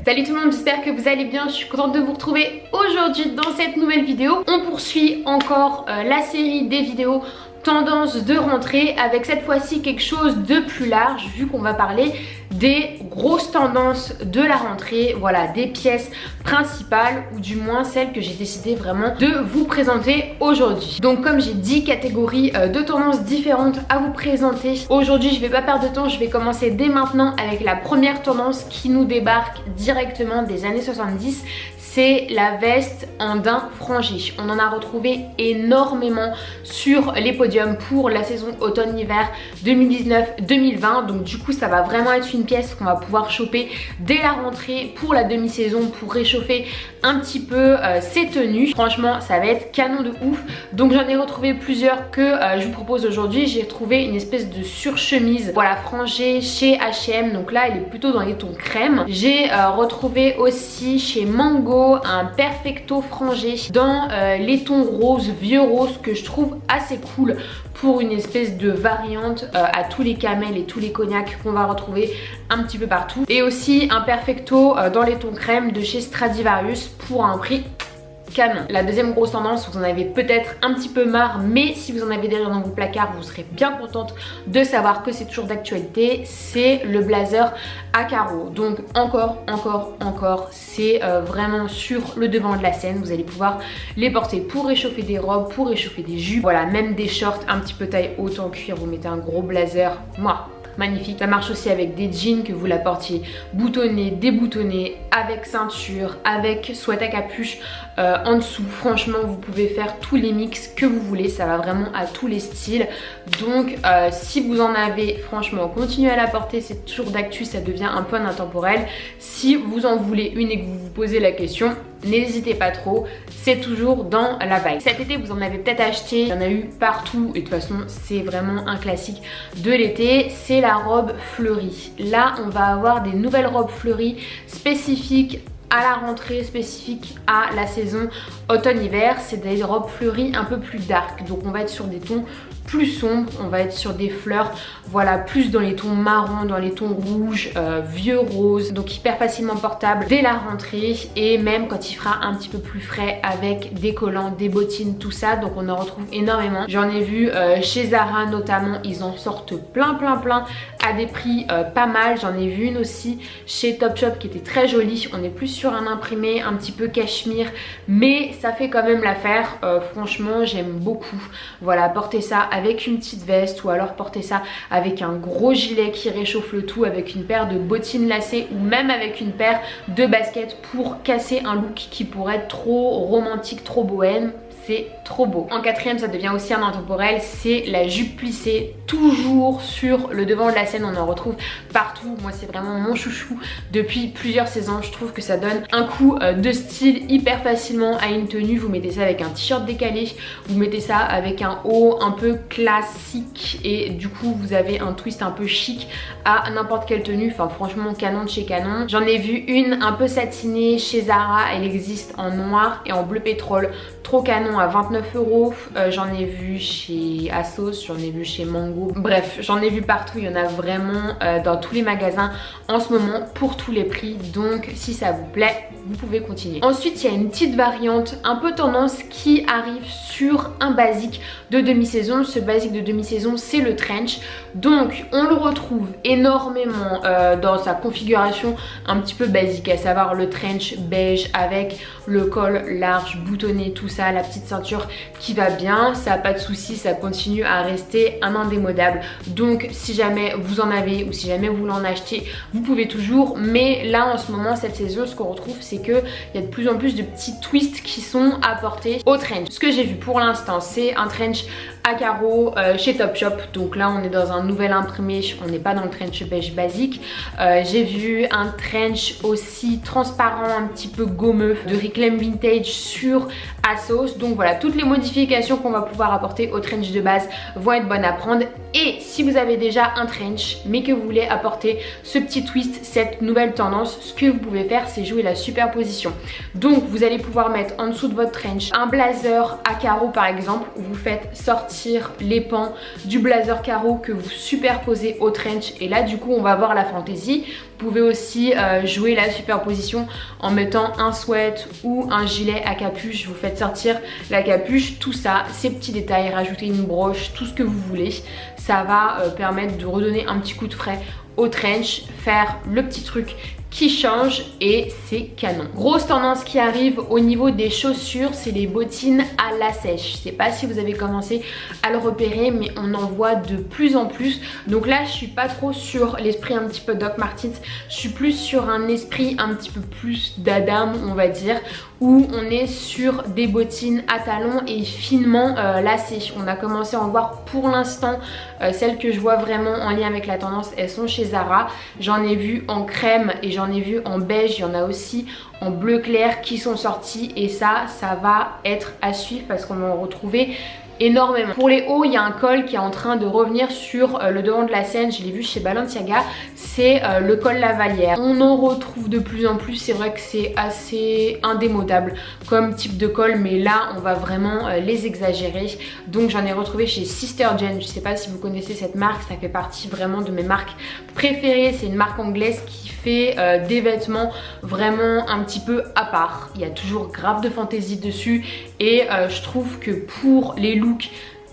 Salut tout le monde, j'espère que vous allez bien, je suis contente de vous retrouver aujourd'hui dans cette nouvelle vidéo. On poursuit encore la série des vidéos tendance de rentrée avec cette fois-ci quelque chose de plus large vu qu'on va parler des grosses tendances de la rentrée, voilà, des pièces principales ou du moins celles que j'ai décidé vraiment de vous présenter aujourd'hui. Donc comme j'ai 10 catégories de tendances différentes à vous présenter, aujourd'hui je vais pas perdre de temps, je vais commencer dès maintenant avec la première tendance qui nous débarque directement des années 70. C'est la veste en daim frangé. On en a retrouvé énormément sur les podiums pour la saison automne-hiver 2019-2020. Donc du coup, ça va vraiment être une pièce qu'on va pouvoir choper dès la rentrée pour la demi-saison pour réchauffer un petit peu ses tenues. Franchement, ça va être canon de ouf. Donc j'en ai retrouvé plusieurs que je vous propose aujourd'hui. J'ai trouvé une espèce de surchemise, voilà, frangée chez H&M. Donc là, elle est plutôt dans les tons crème. J'ai retrouvé aussi chez Mango un perfecto frangé dans les tons roses, vieux rose, que je trouve assez cool pour une espèce de variante à tous les camels et tous les cognacs qu'on va retrouver un petit peu partout. Et aussi un perfecto dans les tons crème de chez Stradivarius pour un prix canon. La deuxième grosse tendance, vous en avez peut-être un petit peu marre, mais si vous en avez derrière dans vos placards, vous serez bien contente de savoir que c'est toujours d'actualité, c'est le blazer à carreaux. Donc encore, c'est vraiment sur le devant de la scène. Vous allez pouvoir les porter pour réchauffer des robes, pour réchauffer des jupes, voilà, même des shorts un petit peu taille haute en cuir, vous mettez un gros blazer, moi, magnifique. Ça marche aussi avec des jeans, que vous la portiez boutonnée, déboutonnée, avec ceinture, avec sweat à capuche en dessous. Franchement, vous pouvez faire tous les mix que vous voulez, ça va vraiment à tous les styles. Donc si vous en avez, franchement, continuez à la porter, c'est toujours d'actu, ça devient un peu intemporel. Si vous en voulez une et que vous vous posez la question, n'hésitez pas trop, c'est toujours dans la vibe. Cet été, vous en avez peut-être acheté, il y en a eu partout et de toute façon, c'est vraiment un classique de l'été, c'est la robe fleurie. Là, on va avoir des nouvelles robes fleuries spécifiques à la rentrée, spécifique à la saison automne-hiver. C'est des robes fleuries un peu plus dark, donc on va être sur des tons plus sombres, on va être sur des fleurs, voilà, plus dans les tons marrons, dans les tons rouges, vieux rose, donc hyper facilement portable dès la rentrée et même quand il fera un petit peu plus frais avec des collants, des bottines, tout ça. Donc on en retrouve énormément. J'en ai vu chez Zara notamment, ils en sortent plein à des prix pas mal. J'en ai vu une aussi chez Topshop qui était très jolie. On est plus sur un imprimé un petit peu cachemire, mais ça fait quand même l'affaire. Franchement, j'aime beaucoup. Voilà, porter ça avec une petite veste ou alors porter ça avec un gros gilet qui réchauffe le tout, avec une paire de bottines lacées ou même avec une paire de baskets pour casser un look qui pourrait être trop romantique, trop bohème. C'est trop beau. En quatrième, ça devient aussi un intemporel, c'est la jupe plissée, toujours sur le devant de la scène, on en retrouve partout. Moi, c'est vraiment mon chouchou depuis plusieurs saisons. Je trouve que ça donne un coup de style hyper facilement à une tenue. Vous mettez ça avec un t-shirt décalé, vous mettez ça avec un haut un peu classique et du coup vous avez un twist un peu chic à n'importe quelle tenue. Enfin franchement, canon de chez canon. J'en ai vu une un peu satinée chez Zara, elle existe en noir et en bleu pétrole, trop canon, à 29 €. J'en ai vu chez Asos, j'en ai vu chez Mango, bref, j'en ai vu partout. Il y en a vraiment dans tous les magasins en ce moment pour tous les prix. Donc si ça vous plaît, vous pouvez continuer. Ensuite, il y a une petite variante un peu tendance qui arrive sur un basique de demi-saison. Ce basique de demi-saison, c'est le trench. Donc on le retrouve énormément dans sa configuration un petit peu basique, à savoir le trench beige avec le col large, boutonné, tout ça, la petite ceinture qui va bien. Ça, pas de souci, ça continue à rester un indémodable. Donc si jamais vous en avez ou si jamais vous voulez en acheter, vous pouvez toujours. Mais là en ce moment, cette saison, ce qu'on retrouve, c'est qu'il y a de plus en plus de petits twists qui sont apportés au trench. Ce que j'ai vu pour l'instant, c'est un trench à carreaux chez Topshop. Donc là on est dans un nouvel imprimé, on n'est pas dans le trench beige basique. J'ai vu un trench aussi transparent, un petit peu gommeux, de Reclaim Vintage sur Asos. Donc voilà, toutes les modifications qu'on va pouvoir apporter au trench de base vont être bonnes à prendre. Et si vous avez déjà un trench mais que vous voulez apporter ce petit twist, cette nouvelle tendance, ce que vous pouvez faire c'est jouer la superposition. Donc vous allez pouvoir mettre en dessous de votre trench un blazer à carreaux par exemple, où vous faites sortir les pans du blazer carreau que vous superposez au trench et là du coup on va avoir la fantaisie. Vous pouvez aussi jouer la superposition en mettant un sweat ou un gilet à capuche, vous faites sortir la capuche, tout ça, ces petits détails, rajouter une broche, tout ce que vous voulez, ça va permettre de redonner un petit coup de frais au trench, faire le petit truc qui change et c'est canon. Grosse tendance qui arrive au niveau des chaussures, c'est les bottines à la sèche. Je sais pas si vous avez commencé à le repérer mais on en voit de plus en plus. Donc là je suis pas trop sur l'esprit un petit peu Doc Martens, je suis plus sur un esprit un petit peu plus d'Adam on va dire, où on est sur des bottines à talons et finement lacées. On a commencé à en voir pour l'instant, celles que je vois vraiment en lien avec la tendance, elles sont chez Zara. J'en ai vu en crème et j'en ai vu en beige, il y en a aussi en bleu clair qui sont sortis et ça va être à suivre parce qu'on va en retrouver énormément. Pour les hauts, il y a un col qui est en train de revenir sur le devant de la scène, je l'ai vu chez Balenciaga, c'est le col Lavalière. On en retrouve de plus en plus, c'est vrai que c'est assez indémodable comme type de col, mais là on va vraiment les exagérer. Donc j'en ai retrouvé chez Sister Jen, je sais pas si vous connaissez cette marque, ça fait partie vraiment de mes marques préférées, c'est une marque anglaise qui fait des vêtements vraiment un petit peu à part. Il y a toujours grave de fantaisie dessus et je trouve que pour les looks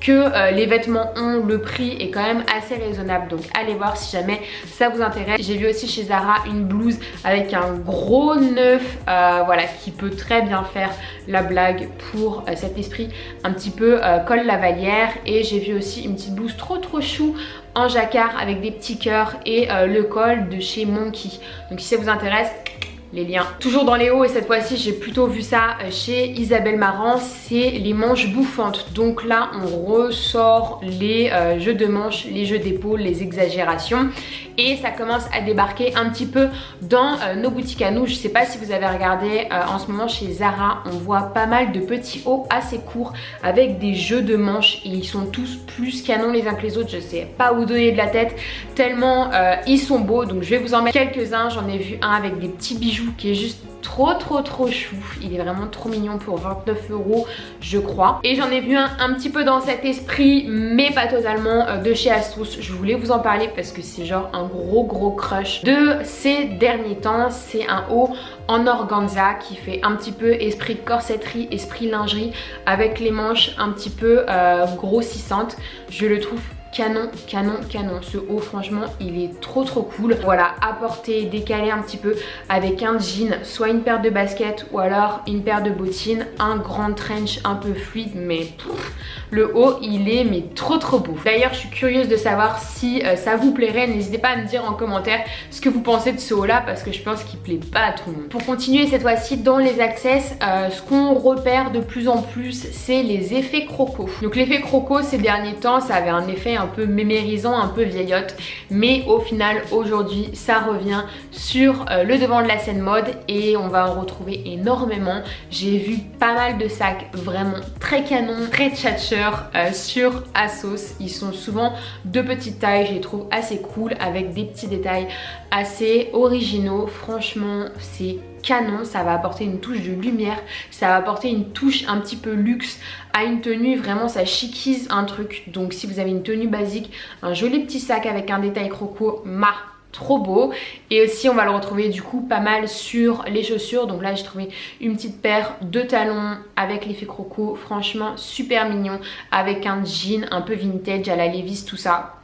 que les vêtements ont, le prix est quand même assez raisonnable, donc allez voir si jamais ça vous intéresse. J'ai vu aussi chez Zara une blouse avec un gros neuf, voilà, qui peut très bien faire la blague pour cet esprit un petit peu col Lavalière. Et j'ai vu aussi une petite blouse trop chou en jacquard avec des petits cœurs et le col de chez Monkey. Donc si ça vous intéresse, les liens. Toujours dans les hauts et cette fois-ci j'ai plutôt vu ça chez Isabelle Marant, c'est les manches bouffantes. Donc là on ressort les jeux de manches, les jeux d'épaule, les exagérations et ça commence à débarquer un petit peu dans nos boutiques à nous. Je sais pas si vous avez regardé en ce moment chez Zara, on voit pas mal de petits hauts assez courts avec des jeux de manches et ils sont tous plus canons les uns que les autres. Je sais pas où donner de la tête tellement ils sont beaux, donc je vais vous en mettre quelques-uns. J'en ai vu un avec des petits bijoux qui est juste trop chou, il est vraiment trop mignon pour 29 € je crois. Et j'en ai vu un petit peu dans cet esprit mais pas totalement de chez ASOS. Je voulais vous en parler parce que c'est genre un gros crush de ces derniers temps. C'est un haut en organza qui fait un petit peu esprit corsetterie, esprit lingerie avec les manches un petit peu grossissantes. Je le trouve canon. Ce haut franchement il est trop cool. Voilà, à porter, décalé un petit peu avec un jean, soit une paire de baskets ou alors une paire de bottines, un grand trench un peu fluide, mais le haut il est mais trop beau. D'ailleurs je suis curieuse de savoir si ça vous plairait, n'hésitez pas à me dire en commentaire ce que vous pensez de ce haut là parce que je pense qu'il plaît pas à tout le monde. Pour continuer cette fois-ci dans les accessoires, ce qu'on repère de plus en plus c'est les effets croco. Donc l'effet croco ces derniers temps ça avait un effet un peu mémérisant, un peu vieillotte, mais au final aujourd'hui ça revient sur le devant de la scène mode et on va en retrouver énormément. J'ai vu pas mal de sacs vraiment très canon, très tchatcheurs sur ASOS. Ils sont souvent de petite taille, je les trouve assez cool avec des petits détails assez originaux. Franchement c'est canon, ça va apporter une touche de lumière, ça va apporter une touche un petit peu luxe à une tenue, vraiment ça chiquise un truc. Donc si vous avez une tenue basique, un joli petit sac avec un détail croco, trop beau. Et aussi on va le retrouver du coup pas mal sur les chaussures. Donc là j'ai trouvé une petite paire de talons avec l'effet croco, franchement super mignon, avec un jean un peu vintage à la Levi's, tout ça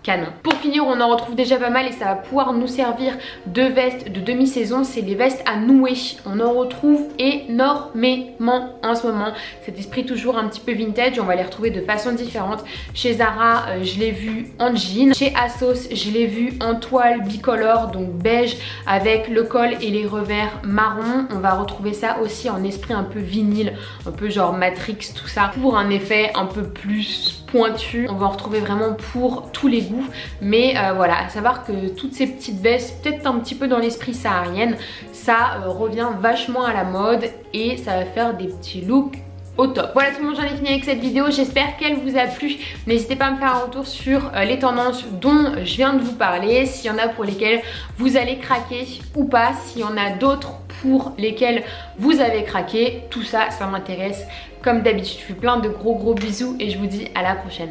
canon. Pour finir on en retrouve déjà pas mal et ça va pouvoir nous servir de veste de demi-saison, c'est les vestes à nouer. On en retrouve énormément en ce moment, cet esprit toujours un petit peu vintage, on va les retrouver de façon différente. Chez Zara je l'ai vu en jean, chez ASOS je l'ai vu en toile bicolore, donc beige avec le col et les revers marron. On va retrouver ça aussi en esprit un peu vinyle, un peu genre Matrix, tout ça, pour un effet un peu plus pointu. On va en retrouver vraiment pour tous les goûts, mais voilà, à savoir que toutes ces petites vestes, peut-être un petit peu dans l'esprit saharienne, ça revient vachement à la mode et ça va faire des petits looks au top. Voilà tout le monde, j'en ai fini avec cette vidéo, j'espère qu'elle vous a plu. N'hésitez pas à me faire un retour sur les tendances dont je viens de vous parler, s'il y en a pour lesquelles vous allez craquer ou pas, s'il y en a d'autres pour lesquelles vous avez craqué, tout ça, ça m'intéresse. Comme d'habitude, je vous fais plein de gros bisous et je vous dis à la prochaine.